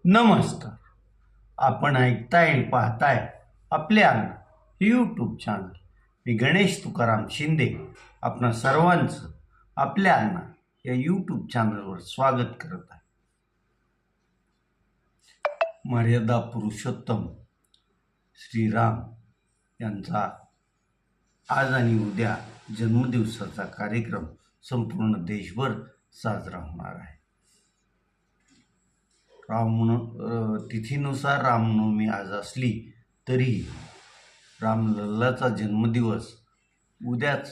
नमस्कार. आपण ऐकताय आणि पाहताय आपले अण्णा यूट्यूब चॅनल. मी गणेश तुकाराम शिंदे आपणा सर्वांचं आपल्या अण्णा या यूट्यूब चॅनलवर स्वागत करत आहे. मर्यादा पुरुषोत्तम श्रीराम यांचा आज आणि उद्या जन्मदिवसाचा कार्यक्रम संपूर्ण देशभर साजरा होणार आहे. तिथीनुसार रामनवमी आज असली तरी रामलल्लाचा जन्मदिवस उद्याच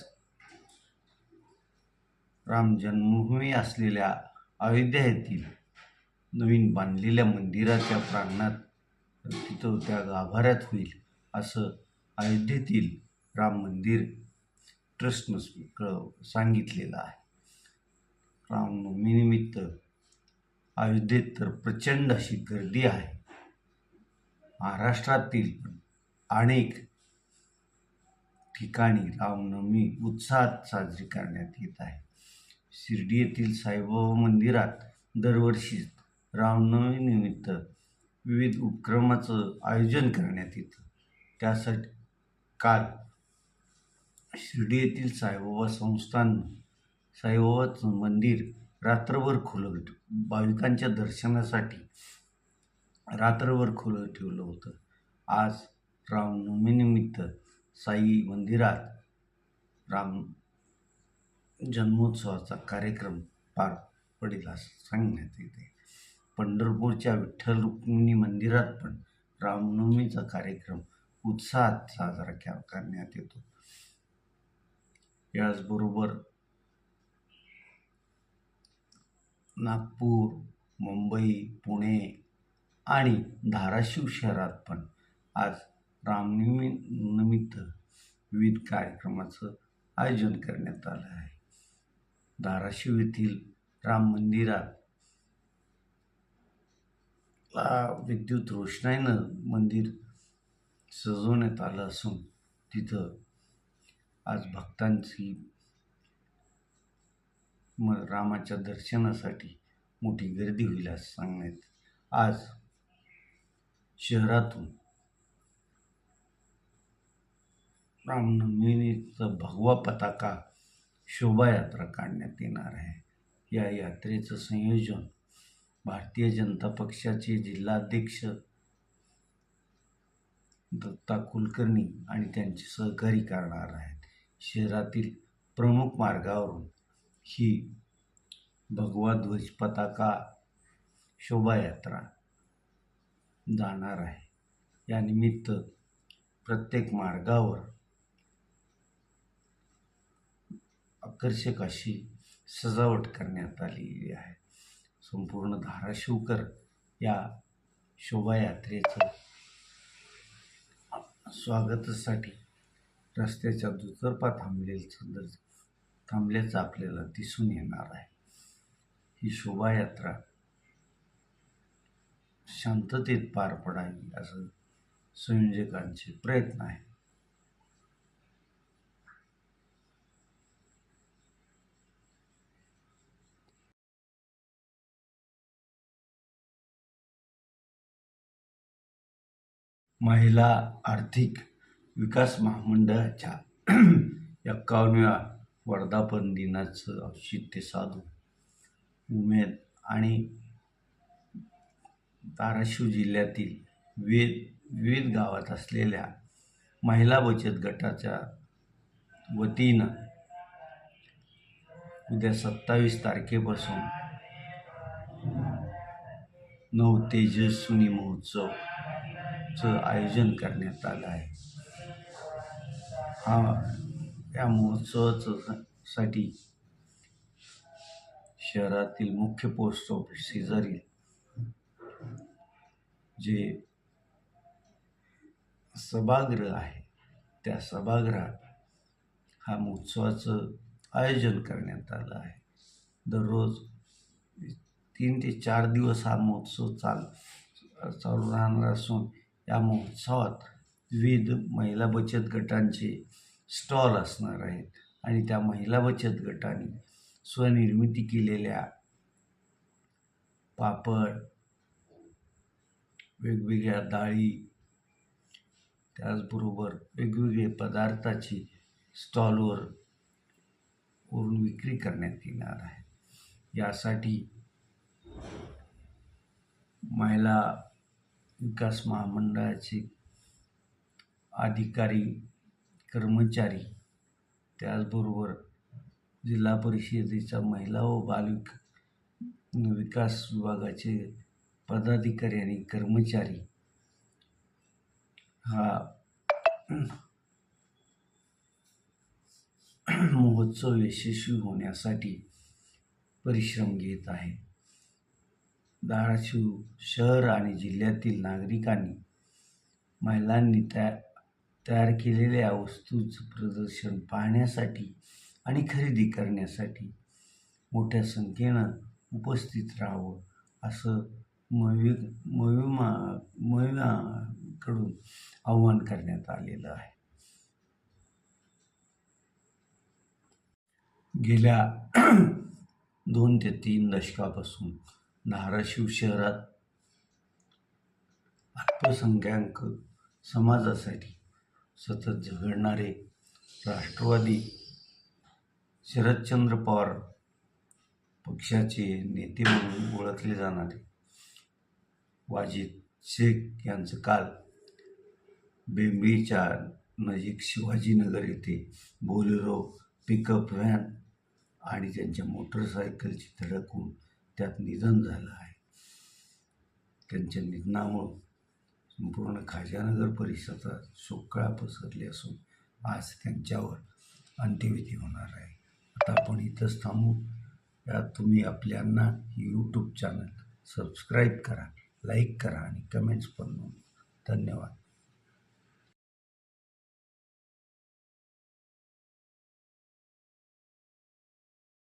राम जन्मभूमी असलेल्या अयोध्या येथील नवीन बांधलेल्या मंदिराच्या प्रांगणात तिथं त्या गाभाऱ्यात होईल असं अयोध्येतील राम मंदिर ट्रस्टनं सांगितलेलं आहे. रामनवमीनिमित्त अयोध्येत तर प्रचंड अशी गर्दी आहे. महाराष्ट्रातील अनेक ठिकाणी रामनवमी उत्साहात साजरी करण्यात येत आहे. शिर्डी येथील साईबाबा मंदिरात दरवर्षी रामनवमीनिमित्त विविध उपक्रमाचं आयोजन करण्यात येतं. त्यासाठी काल शिर्डी येथील साईबाबाचं मंदिर रात्रभर खुलं होतं. भाविकांच्या दर्शनासाठी रात्रभर खुलं ठेवलं होतं. आज रामनवमीनिमित्त साई मंदिरात राम जन्मोत्सवाचा कार्यक्रम पार पडेल असं सांगण्यात येते. पंढरपूरच्या विठ्ठल रुक्मिणी मंदिरात पण रामनवमीचा कार्यक्रम उत्साहात साजरा करण्यात येतो. याचबरोबर नागपूर, मुंबई, पुणे आणि धाराशिव शहरात पण आज रामनवमीनिमित्त विविध कार्यक्रमाचं आयोजन करण्यात आलं आहे. धाराशिव येथील राम मंदिरात विद्युत रोषणाईनं मंदिर सजवण्यात आलं असून तिथं आज भक्तांची रामाच्या दर्शनासाठी मोठी गर्दी होईल असं सांगण्यात. आज शहरातून रामनवमीचा भगवा पताका शोभायात्रा काढण्यात येणार आहे. या यात्रेचं संयोजन भारतीय जनता पक्षाचे जिल्हाध्यक्ष दत्ता कुलकर्णी आणि त्यांचे सहकारी करणार आहेत. शहरातील प्रमुख मार्गावरून ही भगवा ध्वज पताका शोभायात्रा जाणार आहे. यानिमित्त प्रत्येक मार्गावर आकर्षक अशी सजावट करण्यात आलेली आहे. संपूर्ण धाराशिवकर या शोभायात्रेचं स्वागतासाठी रस्त्याच्या दुतर्फा थांबल्याचं आपल्याला दिसून येणार आहे. ही शोभायात्रा शांततेत पार पडावी असं संयोजकांचे प्रयत्न आहे. महिला आर्थिक विकास महामंडळाच्या 51व्या वर्धापन दिनाचं औचित्य साधून उमेद आणि धाराशिव जिल्ह्यातील विविध गावात असलेल्या महिला बचत गटाच्या वतीनं उद्या 27 तारखेपासून नवतेजस्विनी महोत्सवचं आयोजन करण्यात आलं आहे. या महोत्सवासाठी शहरातील मुख्य पोस्ट ऑफिस शेजारी जे सभागृह आहे त्या सभागृहात हा महोत्सवाचं आयोजन करण्यात आलं आहे. दररोज 3 ते 4 दिवस हा महोत्सव चालू राहणार असून या महोत्सवात विविध महिला बचत गटांचे स्टॉल असणार आहेत आणि त्या महिला बचत गटांनी स्वनिर्मिती केलेल्या पापड, वेगवेगळ्या डाळी, त्याचबरोबर वेगवेगळे पदार्थाची स्टॉलवर वरून विक्री करण्यात येणार आहे. यासाठी महिला विकास महामंडळाचे अधिकारी, कर्मचारी, त्याचबरोबर जिल्हा परिषदेचा महिला व बाल विकास विभागाचे पदाधिकारी आणि कर्मचारी हा महोत्सव यशस्वी होण्यासाठी परिश्रम घेत आहे. धाराशिव शहर आणि जिल्ह्यातील नागरिकांनी महिलांनी तयार केलेल्या वस्तूंचं प्रदर्शन पाहण्यासाठी आणि खरेदी करण्यासाठी मोठ्या संख्येनं उपस्थित राहावं असं मोहिमाकडून आवाहन करण्यात आलेलं आहे. गेल्या 2 ते 3 दशकापासून धाराशिव शहरात अल्पसंख्याक समाजासाठी सतत झगडणारे राष्ट्रवादी शरदचंद्र पवार पक्षाचे नेते म्हणून ओळखले जाणारे वाजिद शेख यांचं काल बेंबळीच्या नजीक शिवाजीनगर येथे बोलेरो पिकअप व्हॅन आणि त्यांच्या मोटरसायकलची धडक होऊन त्यात निधन झालं आहे. त्यांच्या निधनामुळं संपूर्ण खाजानगर परिसरात शोककळा पसरली असून आज त्यांच्यावर अंत्यविधी होणार आहे. आता आपण इथंच थांबू. यात तुम्ही आपल्यांना यूट्यूब चॅनल सबस्क्राईब करा, लाईक करा आणि कमेंट्स पण नोंदवा. धन्यवाद.